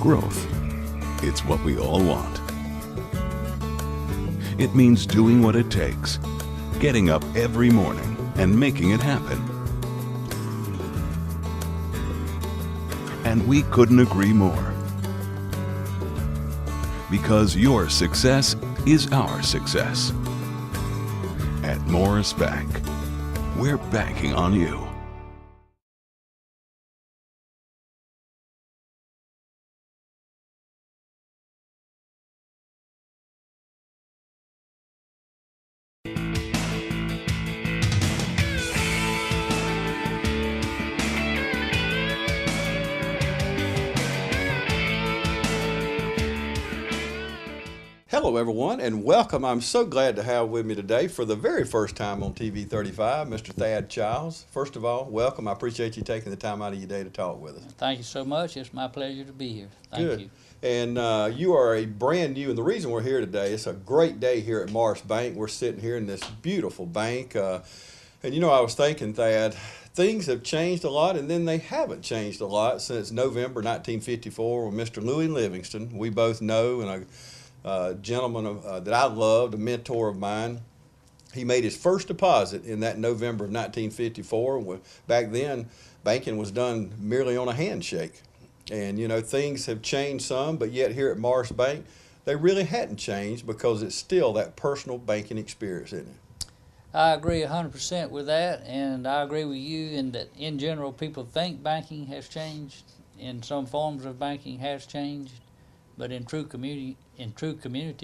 growth. It's what we all want. It means doing what it takes, getting up every morning and making it happen. And we couldn't agree more. Because your success is our success. At Morris Bank, we're banking on you. Hello, everyone, and welcome. I'm so glad to have with me today for the very first time on TV 35, Mr. Thad Childs. First of all, welcome. I appreciate you taking the time out of your day to talk with us. Thank you so much. It's my pleasure to be here. Thank you. And you are a brand new, and the reason we're here today, it's a great day here at Morris Bank. We're sitting here in this beautiful bank. And you know, I was thinking, Thad, things have changed a lot, and then they haven't changed a lot since November 1954 when Mr. Louis Livingston, we both know, and a gentleman that I loved, a mentor of mine. He made his first deposit in that November of 1954. Back then, banking was done merely on a handshake. And, you know, things have changed some, but yet here at Morris Bank, they really hadn't changed because it's still that personal banking experience, isn't it? I agree 100% with that, and I agree with you in that, in general, people think banking has changed, and some forms of banking has changed, but in true community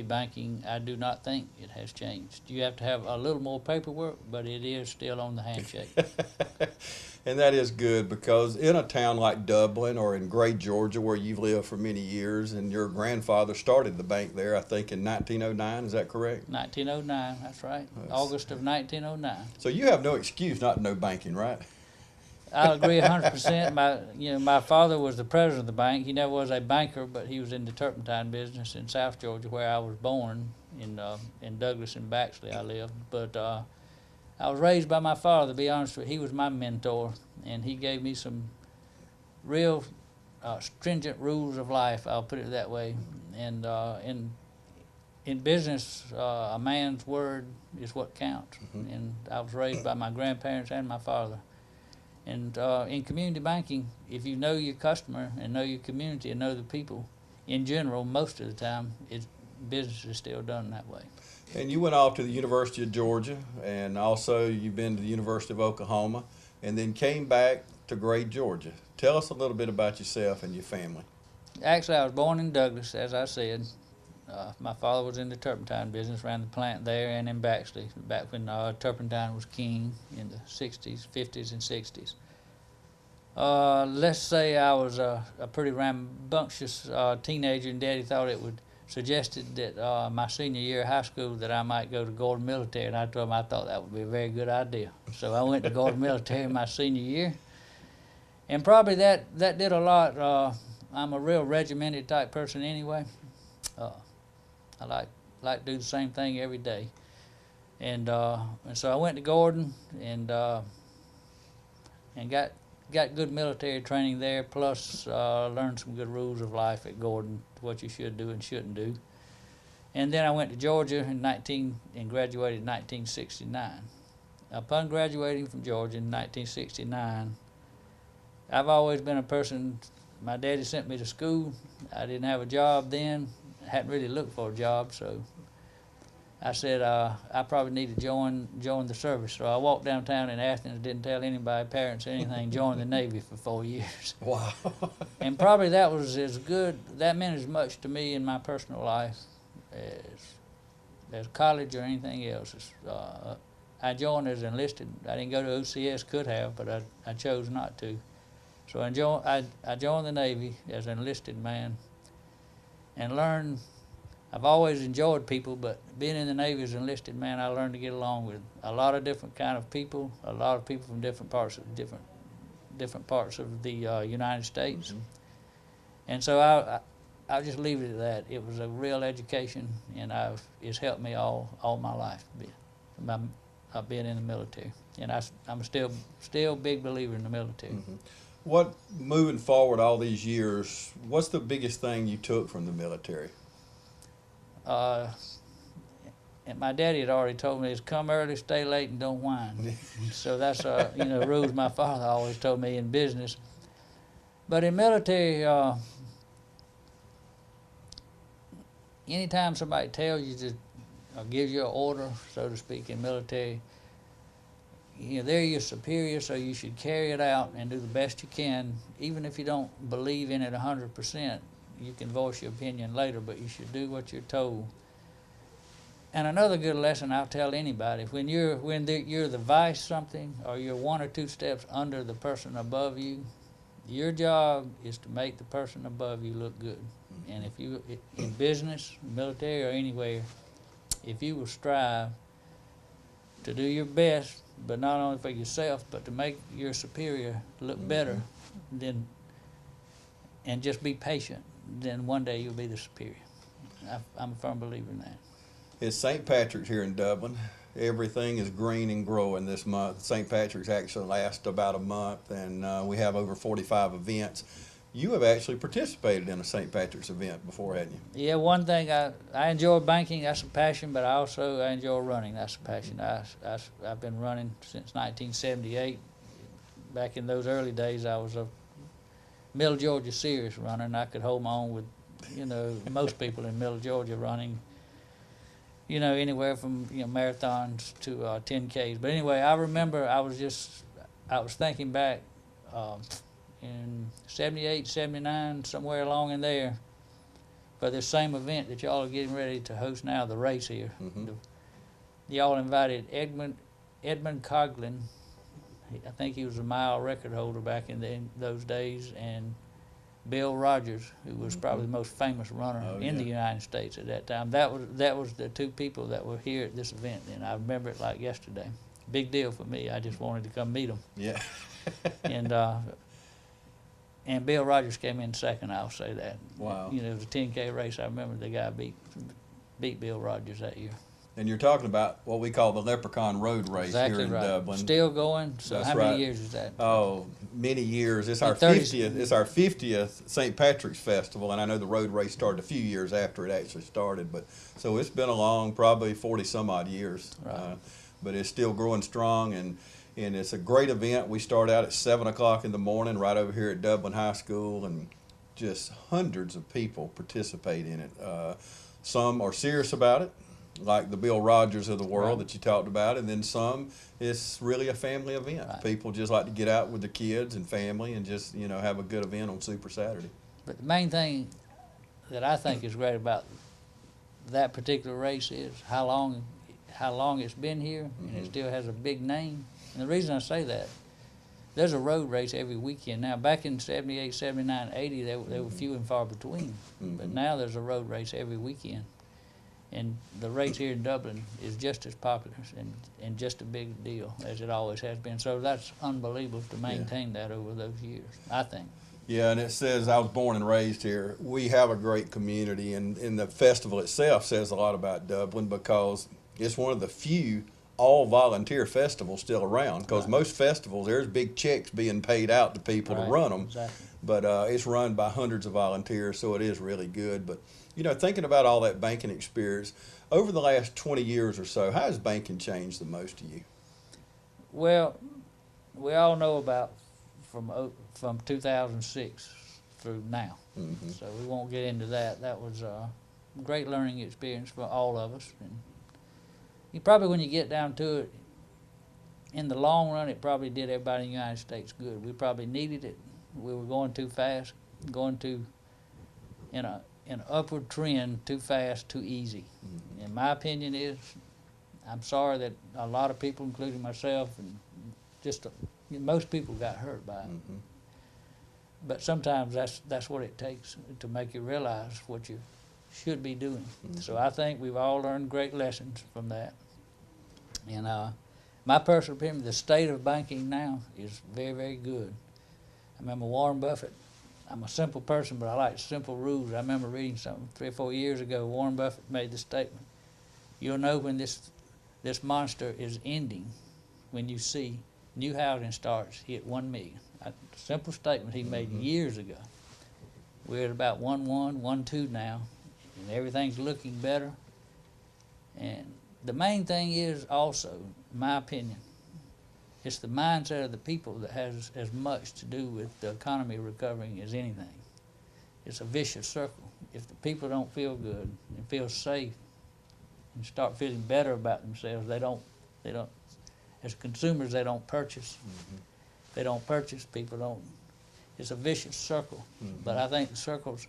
banking, I do not think it has changed. You have to have a little more paperwork, but it is still on the handshake. And that is good because in a town like Dublin or in Gray, Georgia, where you've lived for many years, and your grandfather started the bank there, I think, in 1909, is that correct? 1909, that's right. August of 1909. So you have no excuse not to know banking, right? I agree 100%. My father was the president of the bank. He never was a banker, but he was in the turpentine business in South Georgia, where I was born, in Douglas and Baxley I lived. But I was raised by my father, to be honest with you. He was my mentor, and he gave me some real stringent rules of life, I'll put it that way. And in business, a man's word is what counts. Mm-hmm. And I was raised by my grandparents and my father. And in community banking, if you know your customer and know your community and know the people, in general, most of the time, business is still done that way. And you went off to the University of Georgia, and also you've been to the University of Oklahoma, and then came back to Gray, Georgia. Tell us a little bit about yourself and your family. Actually, I was born in Douglas, as I said. My father was in the turpentine business, ran the plant there and in Baxley, back when turpentine was king in the 60s, 50s, and 60s. Let's say I was a pretty rambunctious teenager, and Daddy thought it would suggested that my senior year of high school that I might go to Gordon Military, and I told him I thought that would be a very good idea. So I went to Gordon Military my senior year, and probably that did a lot. I'm a real regimented type person anyway. I like to do the same thing every day, and so I went to Gordon and got good military training there. Plus learned some good rules of life at Gordon, what you should do and shouldn't do. And then I went to Georgia and graduated in 1969. Upon graduating from Georgia in 1969, I've always been a person. My daddy sent me to school. I didn't have a job then. Hadn't really looked for a job, so I said I probably need to join the service. So I walked downtown in Athens, didn't tell anybody, parents or anything, joined the Navy for 4 years. Wow. And probably that was as good, that meant as much to me in my personal life as college or anything else. I joined as enlisted. I didn't go to OCS, could have, but I chose not to. So I joined the Navy as an enlisted man and learned. I've always enjoyed people, but being in the Navy as an enlisted man, I learned to get along with a lot of different kind of people, a lot of people from different parts of the United States. Mm-hmm. And so I'll just leave it at that. It was a real education, and it's helped me all my life, being in the military. And I'm still a big believer in the military. Mm-hmm. What, moving forward all these years, what's the biggest thing you took from the military? And my daddy had already told me is come early, stay late, and don't whine. So that's rules my father always told me in business. But in military, anytime somebody tells you to or gives you an order, so to speak, in military, they're your superior, so you should carry it out and do the best you can, even if you don't believe in it 100%. You can voice your opinion later, but you should do what you're told. And another good lesson I'll tell anybody: when you're the vice something, or you're one or two steps under the person above you, your job is to make the person above you look good. And if you, in business, military, or anywhere, if you will strive to do your best, but not only for yourself, but to make your superior look better, then, and just be patient, then one day you'll be the superior. I'm a firm believer in that. It's St. Patrick's here in Dublin. Everything is green and growing this month. St. Patrick's actually lasts about a month, and we have over 45 events. You have actually participated in a St. Patrick's event before, hadn't you? Yeah, one thing, I enjoy banking, that's a passion, but I enjoy running, that's a passion. I've been running since 1978. Back in those early days, I was a Middle Georgia serious runner, and I could hold my own with, most people in Middle Georgia running, anywhere from, marathons to 10Ks. But anyway, I remember I was thinking back, in 78, 79, somewhere along in there, for this same event that y'all are getting ready to host now, the race here. Y'all invited Edmund Coughlin. I think he was a mile record holder back in those days, and Bill Rogers, who was probably the most famous runner in the United States at that time. That was the two people that were here at this event, and I remember it like yesterday. Big deal for me. I just wanted to come meet them. Yeah. And Bill Rogers came in second, I'll say that. Wow. It was a 10K race. I remember the guy beat Bill Rogers that year. And you're talking about what we call the Leprechaun Road Race Exactly here in right. Dublin. Still going. So That's how right. many years is that? Oh, many years. It's our 30. 50th. It's our 50th St. Patrick's Festival, and I know the road race started a few years after it actually started. But so it's been along probably 40 some odd years. Right. But it's still growing strong, and it's a great event. We start out at 7 o'clock in the morning right over here at Dublin High School, and just hundreds of people participate in it. Some are serious about it, like the Bill Rogers of the world that you talked about, and then some, it's really a family event. Right. People just like to get out with the kids and family and just, have a good event on Super Saturday. But the main thing that I think is great about that particular race is how long it's been here, and it still has a big name. And the reason I say that, there's a road race every weekend now. Back in 78, 79, 80, they were few and far between. But now there's a road race every weekend. And the race here in Dublin is just as popular and just a big deal as it always has been. So that's unbelievable to maintain that over those years, I think. Yeah, and it says, I was born and raised here. We have a great community, and the festival itself says a lot about Dublin because it's one of the few all-volunteer festivals still around, because most festivals, there's big checks being paid out to people to run them. Exactly. But it's run by hundreds of volunteers, so it is really good. But, thinking about all that banking experience, over the last 20 years or so, how has banking changed the most to you? Well, we all know about from 2006 through now. So we won't get into that. That was a great learning experience for all of us. And when you get down to it, in the long run, it probably did everybody in the United States good. We probably needed it. We were going too fast, in an upward trend, too fast, too easy. And my opinion is, I'm sorry that a lot of people, including myself, and most people got hurt by it. But sometimes that's what it takes to make you realize what you should be doing. So I think we've all learned great lessons from that. And my personal opinion, the state of banking now is very, very good. I remember Warren Buffett. I'm a simple person, but I like simple rules. I remember reading something 3 or 4 years ago. Warren Buffett made the statement, you'll know when this monster is ending when you see new housing starts hit 1 million. A simple statement he made years ago. We're at about 1-1, 1-2 now, and everything's looking better. And the main thing is also, in my opinion, it's the mindset of the people that has as much to do with the economy recovering as anything. It's a vicious circle. If the people don't feel good and feel safe and start feeling better about themselves, they don't, as consumers, they don't purchase. They don't purchase, people don't. It's a vicious circle. But I think the circles,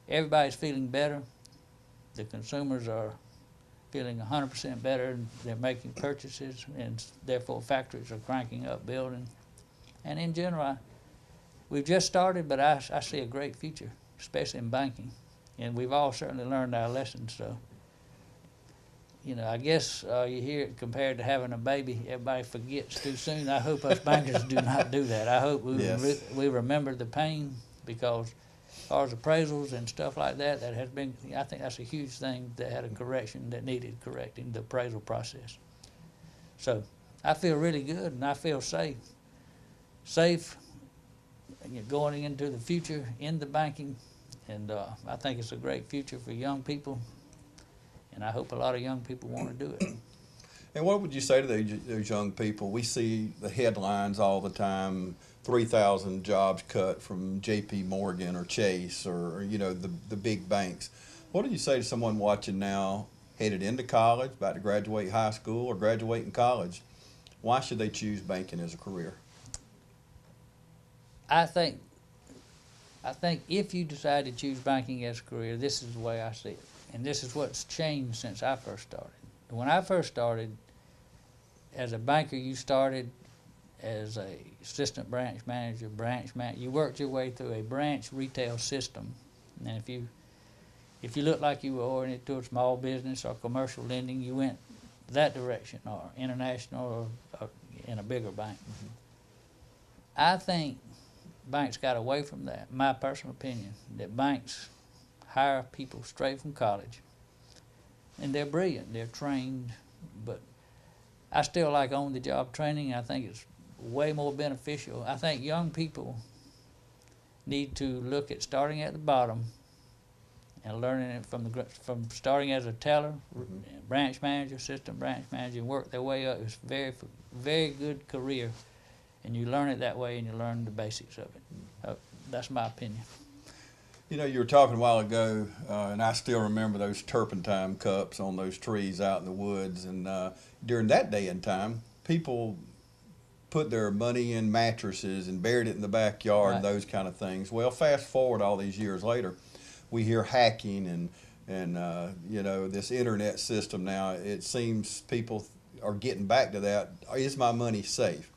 everybody's feeling better. The consumers are feeling 100% better, and they're making purchases, and therefore factories are cranking up building. And in general, we've just started, but I see a great future, especially in banking. And we've all certainly learned our lessons. So, you know, I guess you hear it compared to having a baby, everybody forgets too soon. I hope us bankers do not do that. I hope we remember the pain, because as far as appraisals and stuff like that, that has been, I think that's a huge thing that had a correction that needed correcting, the appraisal process. So I feel really good, and I feel safe going into the future in the banking, and I think it's a great future for young people, and I hope a lot of young people want to do it. And what would you say to those young people? We see the headlines all the time, 3,000 jobs cut from J.P. Morgan or Chase or you know, the big banks. What do you say to someone watching now, headed into college, about to graduate high school or graduating college? Why should they choose banking as a career? I think if you decide to choose banking as a career, this is the way I see it. And this is what's changed since I first started. When I first started, as a banker, you started as a assistant branch manager, you worked your way through a branch retail system. And if you looked like you were oriented toward small business or commercial lending, you went that direction, or international, or in a bigger bank. I think banks got away from that, my personal opinion, that banks hire people straight from college. And they're brilliant, they're trained, but I still like on-the-job training. I think it's way more beneficial. I think young people need to look at starting at the bottom and learning it from starting as a teller, branch manager, assistant branch manager, and work their way up. It's a very, very good career, and you learn it that way, and you learn the basics of it. That's my opinion. You know, you were talking a while ago, and I still remember those turpentine cups on those trees out in the woods. And during that day and time, people put their money in mattresses and buried it in the backyard, Right. those kind of things. Well, fast forward all these years later, we hear hacking and you know, this internet system now. It seems people are getting back to that. Is my money safe?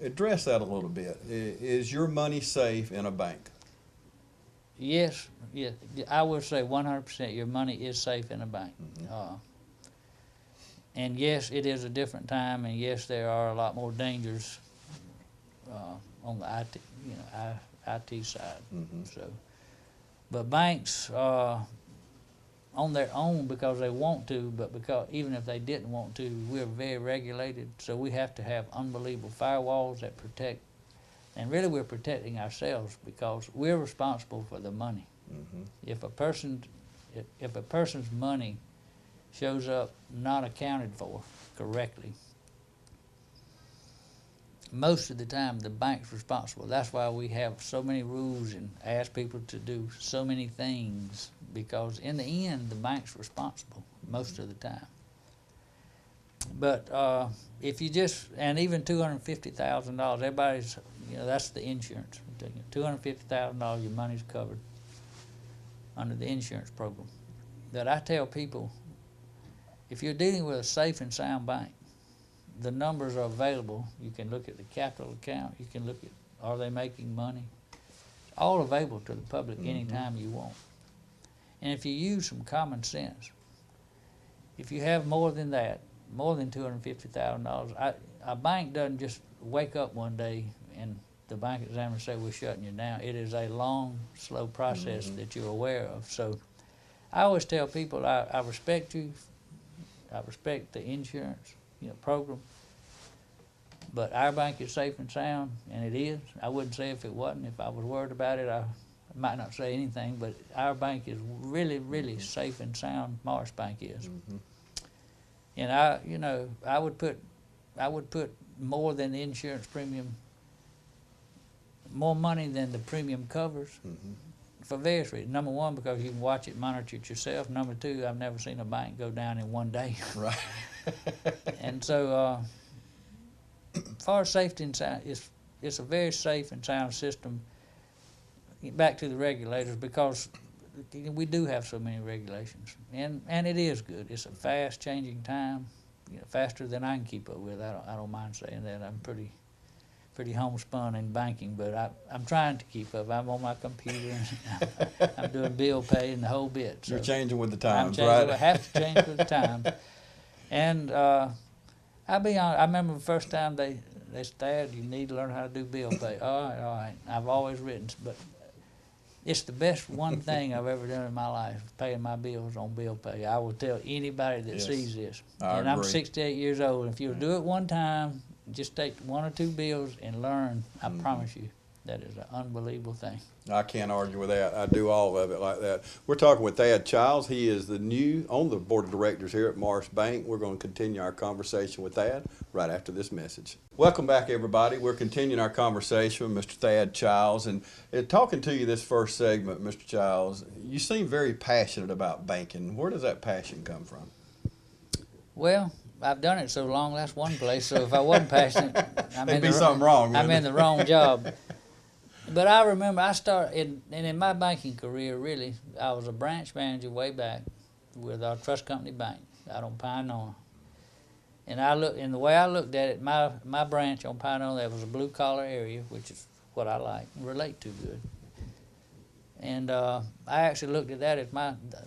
Address that a little bit. Is your money safe in a bank? Yes, I would say 100% your money is safe in a bank. And yes, it is a different time, and yes, there are a lot more dangers on the IT side. So, but banks on their own, because they want to, but because even if they didn't want to, we're very regulated, so we have to have unbelievable firewalls that protect. And really, we're protecting ourselves because we're responsible for the money. If a person's money shows up not accounted for correctly, most of the time the bank's responsible. That's why we have so many rules and ask people to do so many things, because in the end, the bank's responsible most of the time. But if you just, and even $250,000, everybody's, you know, that's the insurance. $250,000, your money's covered under the insurance program. That I tell people, if you're dealing with a safe and sound bank, the numbers are available. You can look at the capital account. You can look at, are they making money? It's all available to the public anytime you want. And if you use some common sense, if you have more than that, more than $250,000, a bank doesn't just wake up one day and the bank examiner say we're shutting you down. It is a long, slow process that you're aware of. So I always tell people, I respect you, I respect the insurance program, But our bank is safe and sound, and it is. I wouldn't say if it wasn't. If I was worried about it, I might not say anything, but our bank is really, really safe and sound. Morris Bank is. And I would put more than the insurance premium, more money than the premium covers, for various reasons. Number one, because you can watch it, monitor it yourself. Number two, I've never seen a bank go down in one day. Right. And so, as far as safety and sound, it's a very safe and sound system. Back to the regulators, because we do have so many regulations, and it is good. It's a fast changing time, faster than I can keep up with. I don't mind saying that. I'm pretty homespun in banking, but I'm trying to keep up. I'm on my computer, and I'm doing bill pay and the whole bit. So You're changing with the times, I'm right? I have to change with the times. And I'll be honest, I remember the first time they said, you need to learn how to do bill pay. All right. I've always written, but it's the best one thing I've ever done in my life, paying my bills on bill pay. I will tell anybody that sees this. I I'm agree. 68 years old. If you'll do it one time, just take one or two bills and learn, I promise you, that is an unbelievable thing. I can't argue with that. I do all of it like that. We're talking with Thad Childs. He is on the board of directors here at Morris Bank. We're going to continue our conversation with Thad right after this message. Welcome back, everybody. We're continuing our conversation with Mr. Thad Childs. And talking to you this first segment, Mr. Childs, you seem very passionate about banking. Where does that passion come from? Well, I've done it so long, that's one place. So if I wasn't passionate, There'd be something wrong. I'm in the wrong job. But I remember I started, in my banking career, really, I was a branch manager way back with our trust company bank out on Pinona. And the way I looked at it, my branch on Pinona, that was a blue collar area, which is what I like and relate to good. And I actually looked at that as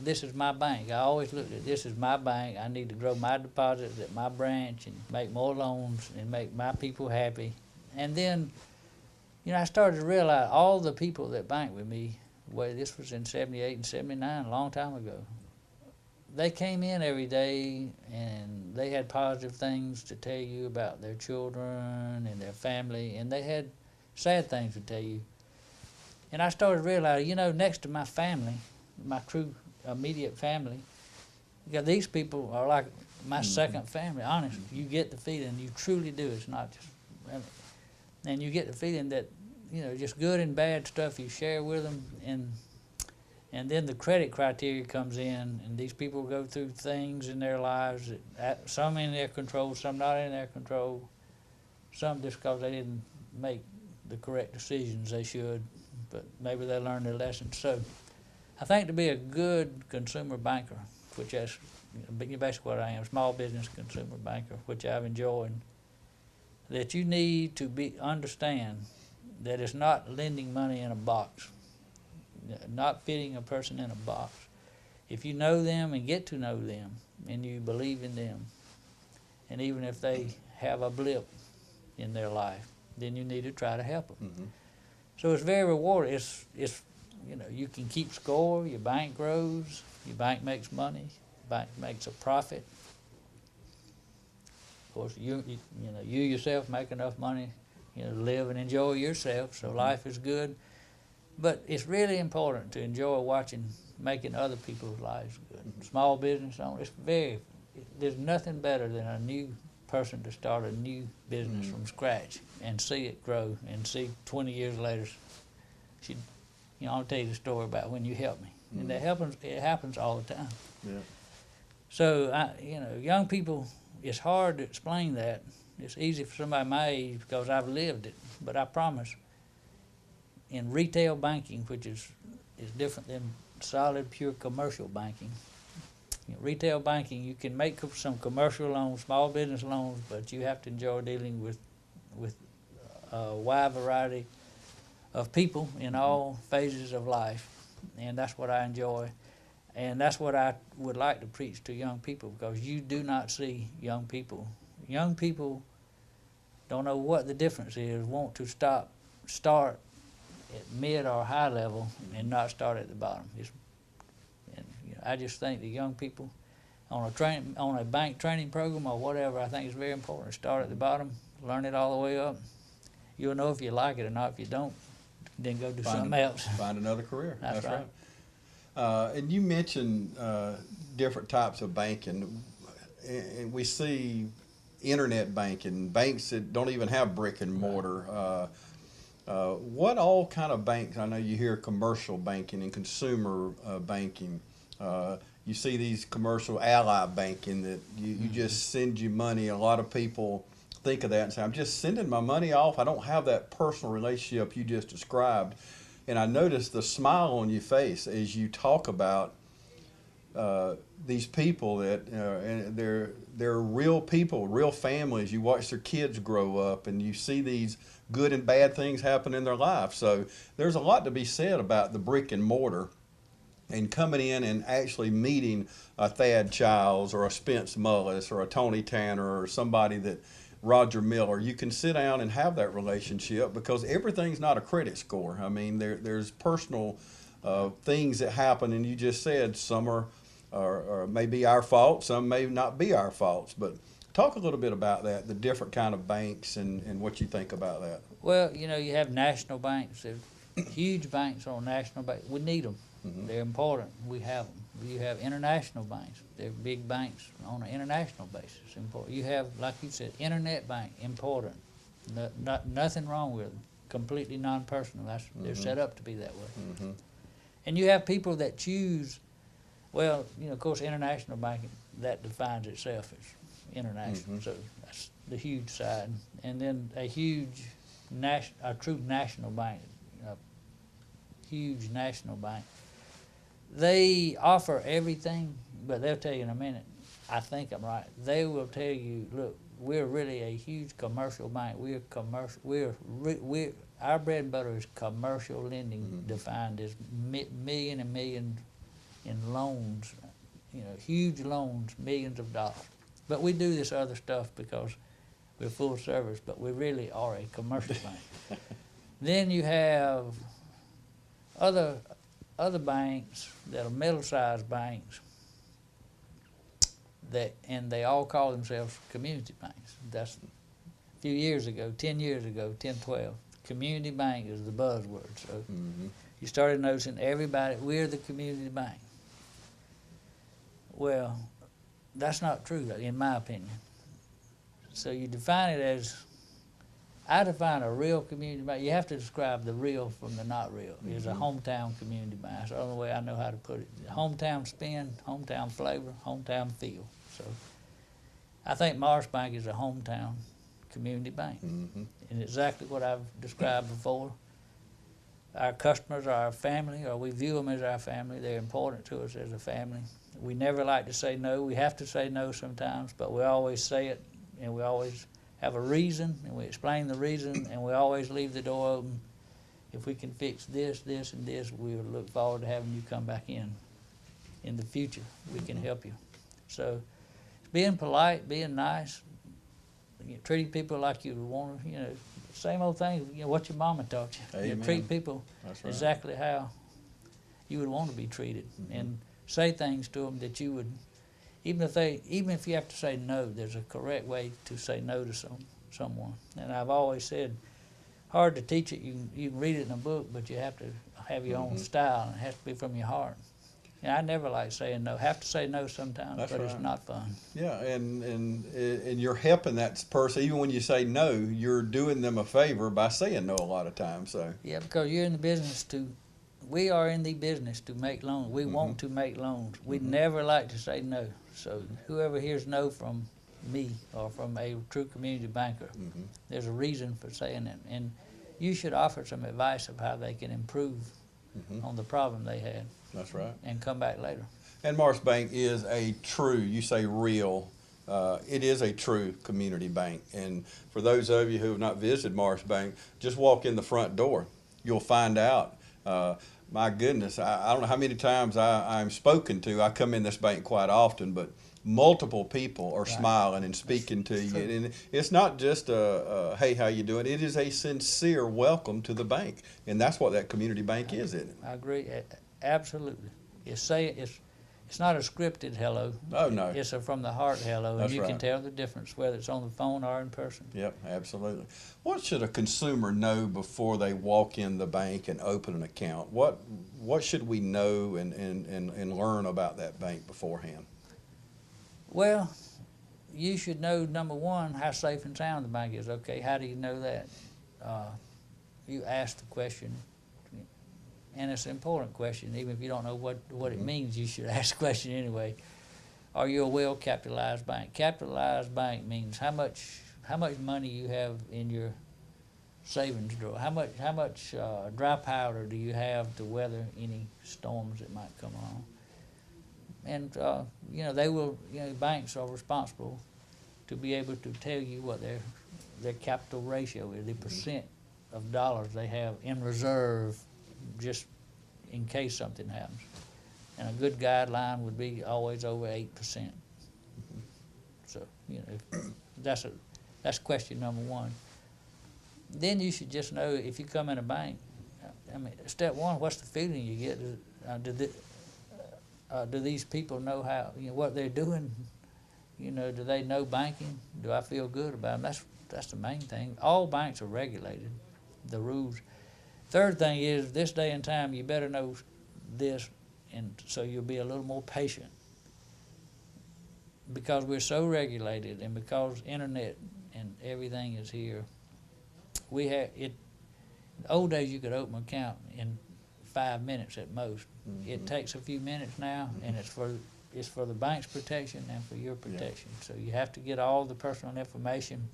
this is my bank. I always looked at this as my bank. I need to grow my deposits at my branch and make more loans and make my people happy. And then, I started to realize all the people that bank with me, this was in 78 and 79, a long time ago, they came in every day and they had positive things to tell you about their children and their family, and they had sad things to tell you. And I started to realize, next to my family, my true immediate family, these people are like my second family. Honestly, you get the feeling, you truly do. It's not just, and you get the feeling that, just good and bad stuff you share with them, and then the credit criteria comes in, and these people go through things in their lives, that some in their control, some not in their control, some just because they didn't make the correct decisions they should, but maybe they learned their lessons. So I think to be a good consumer banker, which is basically what I am, small business consumer banker, which I've enjoyed, that you need to understand that it's not lending money in a box, not fitting a person in a box. If you know them and get to know them and you believe in them, and even if they have a blip in their life, then you need to try to help them. Mm-hmm. So it's very rewarding. It's you can keep score, your bank grows, your bank makes money, your bank makes a profit. Of course, you yourself make enough money, to live and enjoy yourself, so life is good. But it's really important to enjoy making other people's lives good. Small business owners, there's nothing better than a new person to start a new business from scratch and see it grow and see 20 years later, I'll tell you the story about when you helped me. And it happens all the time. Yeah. So, young people, it's hard to explain that. It's easy for somebody my age because I've lived it. But I promise, in retail banking, which is different than solid, pure commercial banking, retail banking, you can make some commercial loans, small business loans, but you have to enjoy dealing with a wide variety of people in all phases of life. And that's what I enjoy. And that's what I would like to preach to young people, because you do not see young people. Young people don't know what the difference is, want to start at mid or high level and not start at the bottom. I just think the young people on a bank training program or whatever, I think it's very important to start at the bottom learn it all the way up. You'll know if you like it or not. If you don't, then go do something else. Find another career. That's right. And you mentioned different types of banking, and we see internet banking, banks that don't even have brick and mortar. What all kind of banks? I know you hear commercial banking and consumer banking. You see these commercial ally banking that you just send you money. A lot of people think of that and say, I'm just sending my money off. I don't have that personal relationship you just described. And I noticed the smile on your face as you talk about these people that and they're real people, real families. You watch their kids grow up, and you see these good and bad things happen in their life. So there's a lot to be said about the brick and mortar, and coming in and actually meeting a Thad Childs or a Spence Mullis or a Tony Tanner or somebody that Roger Miller. You can sit down and have that relationship because everything's not a credit score. I mean, there's personal things that happen, and you just said some are may be our fault, some may not be our faults. But talk a little bit about that, the different kind of banks and what you think about that. Well, you know, you have national banks. There's huge banks on national banks. We need them. Mm-hmm. They're important. We have them. You have international banks. They're big banks on an international basis. Important. You have, like you said, internet bank, important. Nothing wrong with them. Completely non-personal. They're set up to be that way. Mm-hmm. And you have people that choose, well, you know, of course, international banking, that defines itself as international. So that's the huge side. And then a true national bank, a huge national bank. They offer everything, but they'll tell you in a minute, I think I'm right. They will tell you, look, we're really a huge commercial bank. We're commercial. Our bread and butter is commercial lending, defined as million and million in loans, you know, huge loans, millions of dollars. But we do this other stuff because we're full service, but we really are a commercial bank. Then you have other banks that are middle-sized banks and they all call themselves community banks. That's a few years ago, 10 years ago, 10, 12. Community bank is the buzzword. So you started noticing everybody, we're the community bank. Well, that's not true, in my opinion. So you define it as, I define a real community bank. You have to describe the real from the not real. It's a hometown community bank. That's the only way I know how to put it. Hometown spin, hometown flavor, hometown feel. So I think Morris Bank is a hometown community bank. And exactly what I've described before. Our customers are our family, or we view them as our family. They're important to us as a family. We never like to say no. We have to say no sometimes, but we always say it, and we always have a reason, and we explain the reason, and we always leave the door open. If we can fix this, this, and this, we will look forward to having you come back in the future. We can help you. So being polite, being nice, treating people like you would want to, you know, same old thing, you know, what your mama taught you. You treat people exactly how you would want to be treated, and say things to them that you would, even if you have to say no, there's a correct way to say no to someone. And I've always said, hard to teach it. You can read it in a book, but you have to have your own style, and it has to be from your heart. And I never like saying no. Have to say no sometimes, but it's not fun. Yeah, and you're helping that person. Even when you say no, you're doing them a favor by saying no a lot of times. So yeah, because you're in the business we are in the business to make loans. We want to make loans. We never like to say no. So whoever hears no from me or from a true community banker, there's a reason for saying that. And you should offer some advice of how they can improve on the problem they had. That's right. And come back later. And Morris Bank is a true, you say real, it is a true community bank. And for those of you who have not visited Morris Bank, just walk in the front door. You'll find out. My goodness, I don't know how many times I'm spoken to. I come in this bank quite often, but multiple people are smiling and speaking to you. And it's not just a hey, how you doing? It is a sincere welcome to the bank. And that's what that community bank is, isn't it? I agree. Absolutely. It's not a scripted hello. Oh, no. It's a from the heart hello, and That's you can right. tell the difference whether it's on the phone or in person. Yep, absolutely. What should a consumer know before they walk in the bank and open an account? What should we know and learn about that bank beforehand? Well, you should know, number one, how safe and sound the bank is. Okay, how do you know that? You ask the question, and it's an important question. Even if you don't know what it means, you should ask the question anyway. Are you a well-capitalized bank? Capitalized bank means how much money you have in your savings drawer. How much dry powder do you have to weather any storms that might come along? And they will. Banks are responsible to be able to tell you what their capital ratio is, the percent of dollars they have in reserve, just in case something happens. And a good guideline would be always over 8%. So that's question number one. Then you should just know, if you come in a bank, I mean, step one, what's the feeling you get? Do these people know what they're doing? Do they know banking? Do I feel good about them? That's the main thing. All banks are regulated, the rules. Third thing is, this day and time, you better know this, and so you'll be a little more patient. Because we're so regulated, and because internet and everything is here, we have it. In the old days, you could open an account in 5 minutes at most. It takes a few minutes now, and it's for the bank's protection and for your protection. So you have to get all the personal information.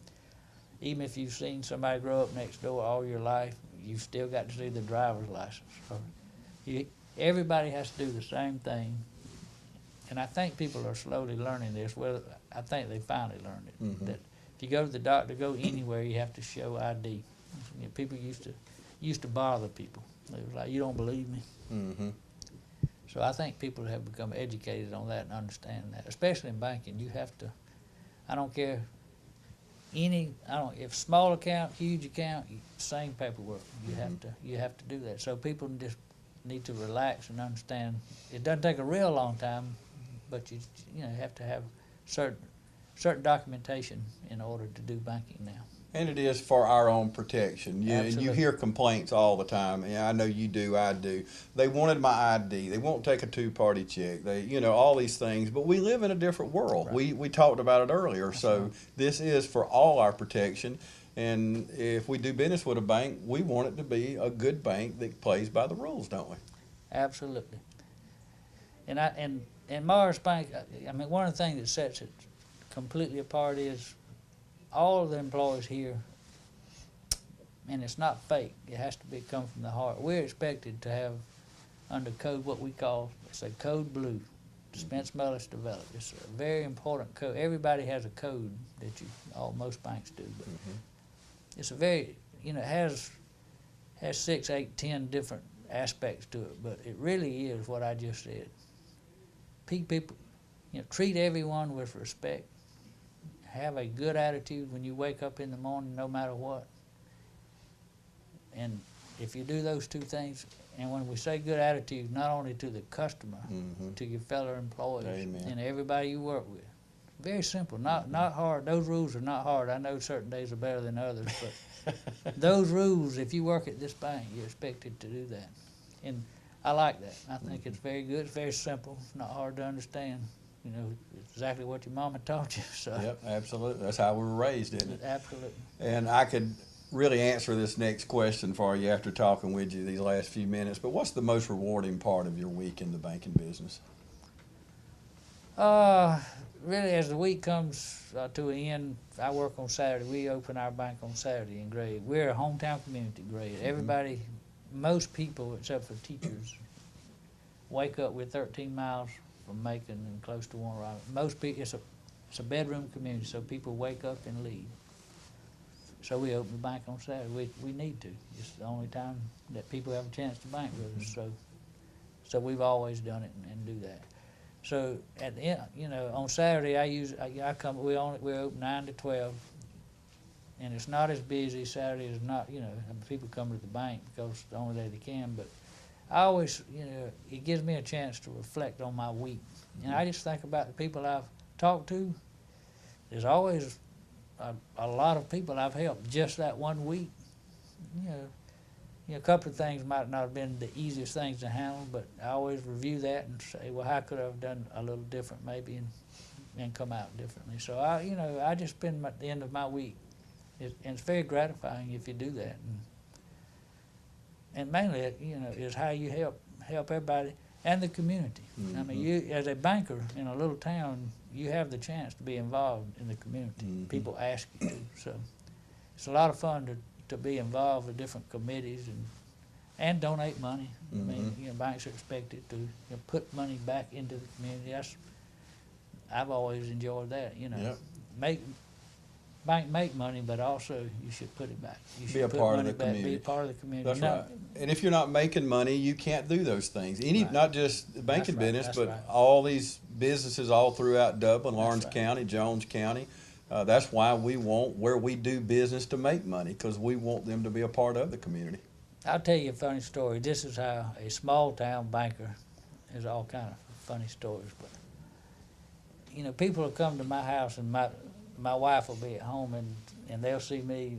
Even if you've seen somebody grow up next door all your life, you've still got to see the driver's license. Everybody has to do the same thing. And I think people are slowly learning this. Well, I think they finally learned it. That if you go to the doctor, go anywhere, you have to show ID. People used to bother people. They was like, "You don't believe me?" So I think people have become educated on that and understand that, especially in banking. You have to. I don't care. If small account, huge account, same paperwork. You have to do that. So people just need to relax and understand. It doesn't take a real long time, but you have to have certain documentation in order to do banking now. And it is for our own protection. And you Absolutely. hear complaints all the time. And I know you do, I do. They wanted my ID. They won't take a two-party check. They, all these things. But we live in a different world. Right. We talked about it earlier. That's So right. this is for all our protection. And if we do business with a bank, we want it to be a good bank that plays by the rules, don't we? Absolutely. And Morris Bank, I mean, one of the things that sets it completely apart is all of the employees here, and it's not fake. It has to come from the heart. We're expected to have under code what we call, it's a code blue. Spence Mullis developed. It's a very important code. Everybody has a code that most banks do, but it's a very, it has 6, 8, 10 different aspects to it, but it really is what I just said. People, treat everyone with respect. Have a good attitude when you wake up in the morning, no matter what. And if you do those two things, and when we say good attitude, not only to the customer, to your fellow employees, Amen. and everybody you work with. Very simple, not hard. Those rules are not hard. I know certain days are better than others, but those rules, if you work at this bank, you're expected to do that. And I like that. I think it's very good. It's very simple. It's not hard to understand. It's exactly what your mama taught you. So. Yep, absolutely. That's how we were raised, isn't it? Absolutely. And I could really answer this next question for you after talking with you these last few minutes, but what's the most rewarding part of your week in the banking business? Really, as the week comes to an end, I work on Saturday. We open our bank on Saturday in Grade. We're a hometown community, Grade. Everybody, most people except for teachers, wake up with 13 miles from Macon and close to Warner Robins. Most people, it's a bedroom community, so people wake up and leave. So we open the bank on Saturday. We need to. It's the only time that people have a chance to bank with us. So we've always done it and do that. So at the end, on Saturday I come. We're open 9 to 12, and it's not as busy. Saturday is not. People come to the bank because it's the only day they can. But I always, it gives me a chance to reflect on my week. And I just think about the people I've talked to. There's always a lot of people I've helped just that one week. A couple of things might not have been the easiest things to handle, but I always review that and say, well, how could I have done a little different maybe and come out differently. So I just spend the end of my week, and it's very gratifying if you do that. And mainly, is how you help everybody and the community. Mm-hmm. I mean, you as a banker in a little town, you have the chance to be involved in the community. Mm-hmm. People ask you to, so it's a lot of fun to be involved with different committees and donate money. Mm-hmm. I mean, banks are expected to put money back into the community. I've always enjoyed that. Yep. Make money, but also you should put it back. You should Be a put part of money the back, community. Be a part of the community. That's Now, right. And if you're not making money, you can't do those things. Right. Not just the banking That's right, business, that's but right. all these businesses all throughout Dublin, That's Lawrence right. County, Jones County. That's why we want where we do business to make money, because we want them to be a part of the community. I'll tell you a funny story. This is how a small town banker, there's all kind of funny stories, but people will come to my house and my wife will be at home and they'll see me,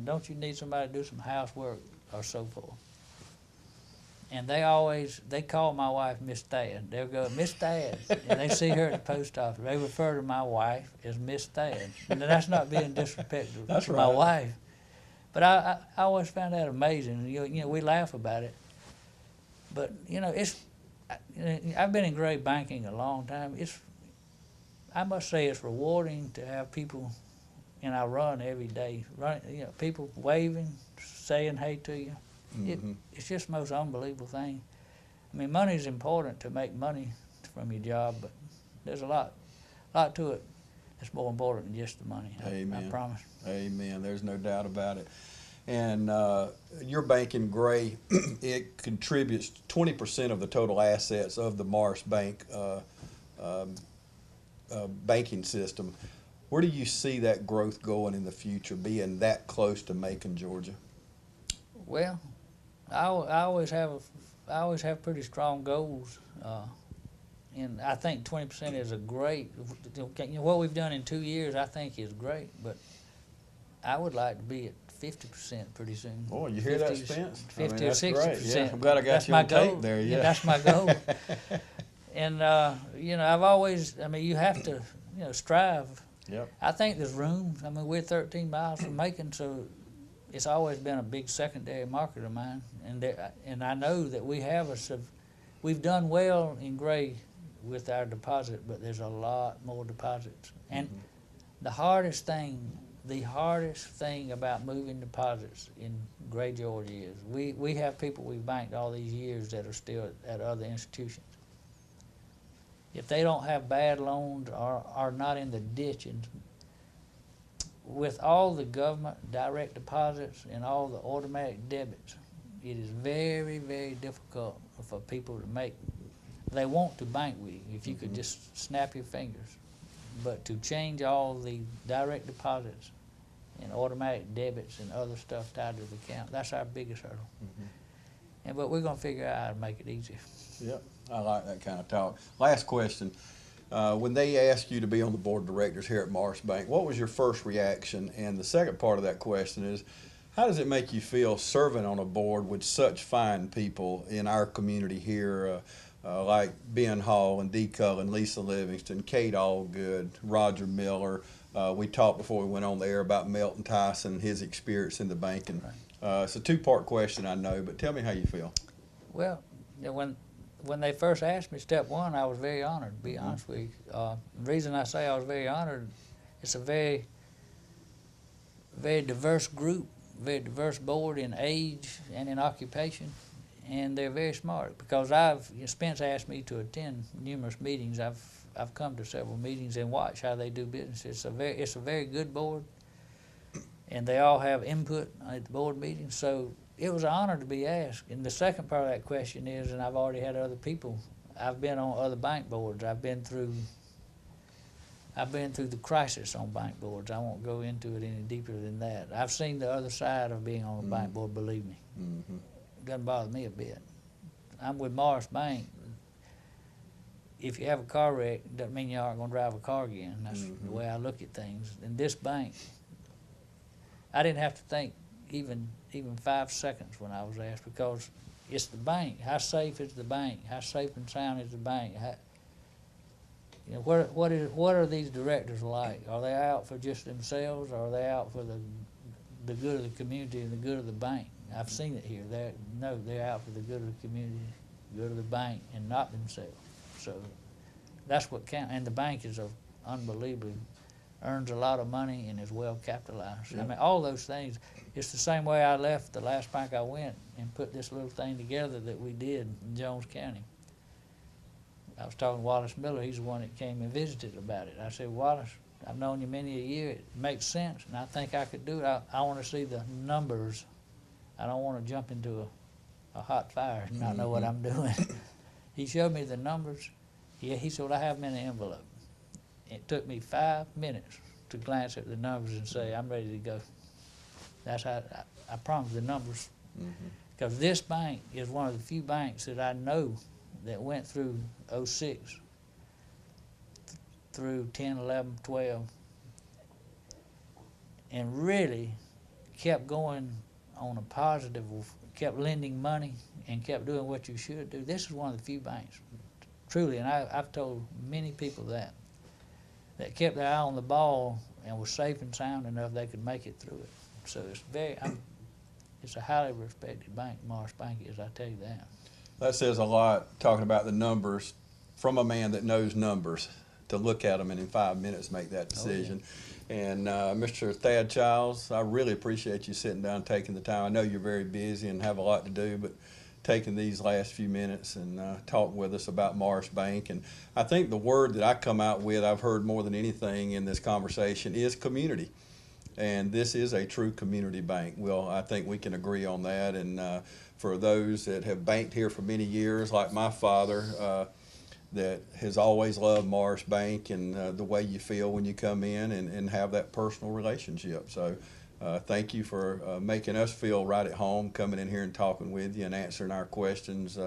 don't you need somebody to do some housework or so forth. And they call my wife Miss Thad. They'll go, Miss Thad. And they see her at the post office. They refer to my wife as Miss Thad. And that's not being disrespectful That's to right. my wife. But I always found that amazing. We laugh about it. But, I've been in great banking a long time. I must say it's rewarding to have people, and I run every day, people waving, saying hey to you. Mm-hmm. It's just the most unbelievable thing. I mean, money's important to make money from your job, but there's a lot to it that's more important than just the money. Amen. I promise. Amen. There's no doubt about it. And your bank in Gray, it contributes 20% of the total assets of the Morris Bank banking system. Where do you see that growth going in the future, being that close to Macon, Georgia? Well, I always have pretty strong goals, and I think 20% is a great. What we've done in 2 years, I think, is great. But I would like to be at 50% pretty soon. Boy, you hear that, Spence? 50 or that's 60%. great. Yeah, I'm glad I got That's you my on tape goal. there. Yeah, That's my goal. And I've always. I mean, you have to, strive. Yep. I think there's room. I mean, we're 13 miles from Macon, so it's always been a big secondary market of mine. And I know that we've done well in Gray with our deposit, but there's a lot more deposits. And the hardest thing about moving deposits in Gray, Georgia is we have people we've banked all these years that are still at other institutions. If they don't have bad loans or are not in the ditch, and with all the government direct deposits and all the automatic debits, it is very, very difficult for people to make. They want to bank with you if you could just snap your fingers. But to change all the direct deposits and automatic debits and other stuff tied to the account, that's our biggest hurdle. But we're going to figure out how to make it easier. Yep. I like that kind of talk. Last question. When they asked you to be on the board of directors here at Morris Bank, what was your first reaction? And the second part of that question is, how does it make you feel serving on a board with such fine people in our community here, like Ben Hall and Dee Cullen, Lisa Livingston, Kate Allgood, Roger Miller? We talked before we went on the air about Melton Tyson, his experience in the banking. Right. It's a two-part question, I know, but tell me how you feel. Well, when they first asked me, step one, I was very honored, to be honest with you. The reason I say I was very honored, it's a very, very diverse group, very diverse board in age and in occupation, and they're very smart. Because Spence asked me to attend numerous meetings. I've come to several meetings and watched how they do business. It's a very good board, and they all have input at the board meetings. So it was an honor to be asked. And the second part of that question is, and I've already had other people, I've been on other bank boards. I've been through the crisis on bank boards. I won't go into it any deeper than that. I've seen the other side of being on a bank board, believe me. It doesn't bother me a bit. I'm with Morris Bank. If you have a car wreck, it doesn't mean you aren't going to drive a car again. That's the way I look at things. In this bank, I didn't have to think even 5 seconds when I was asked, because it's the bank. How safe is the bank? How safe and sound is the bank? You know, what are these directors like? Are they out for just themselves, or are they out for the good of the community and the good of the bank? I've seen it here. They're out for the good of the community, good of the bank, and not themselves. So that's what counts. And the bank is unbelievably, earns a lot of money and is well capitalized. Yeah. I mean, all those things. It's the same way I left the last bank I went and put this little thing together that we did in Jones County. I was talking to Wallace Miller. He's the one that came and visited about it. I said, Wallace, I've known you many a year. It makes sense, and I think I could do it. I want to see the numbers. I don't want to jump into a hot fire and not know what I'm doing. He showed me the numbers. Yeah, he said, well, I have them in an envelope. It took me 5 minutes to glance at the numbers and say, I'm ready to go. That's how I promise the numbers. Because this bank is one of the few banks that I know that went through 06 through 10, 11, 12, and really kept going on a positive, kept lending money and kept doing what you should do. This is one of the few banks, truly, and I've told many people that kept their eye on the ball and was safe and sound enough they could make it through it. So it's a highly respected bank, Morris Bank is, I tell you that. That says a lot, talking about the numbers, from a man that knows numbers, to look at them and in 5 minutes make that decision. Oh, yeah. And Mr. Thad Childs, I really appreciate you sitting down, taking the time. I know you're very busy and have a lot to do, but taking these last few minutes and talking with us about Morris Bank. And I think the word that I come out with, I've heard more than anything in this conversation, is community. And this is a true community bank. Well, I think we can agree on that. And for those that have banked here for many years, like my father, that has always loved Morris Bank and the way you feel when you come in and have that personal relationship. So thank you for making us feel right at home, coming in here and talking with you and answering our questions.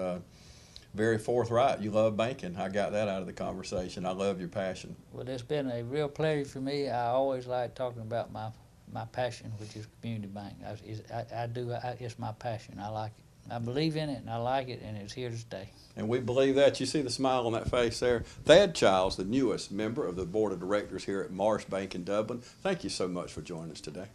Very forthright. You love banking. I got that out of the conversation. I love your passion. Well, it's been a real pleasure for me. I always like talking about my passion, which is community bank. It's my passion. I like it. I believe in it, and I like it, and it's here to stay. And we believe that. You see the smile on that face there. Thad Childs, the newest member of the board of directors here at Morris Bank in Dublin. Thank you so much for joining us today.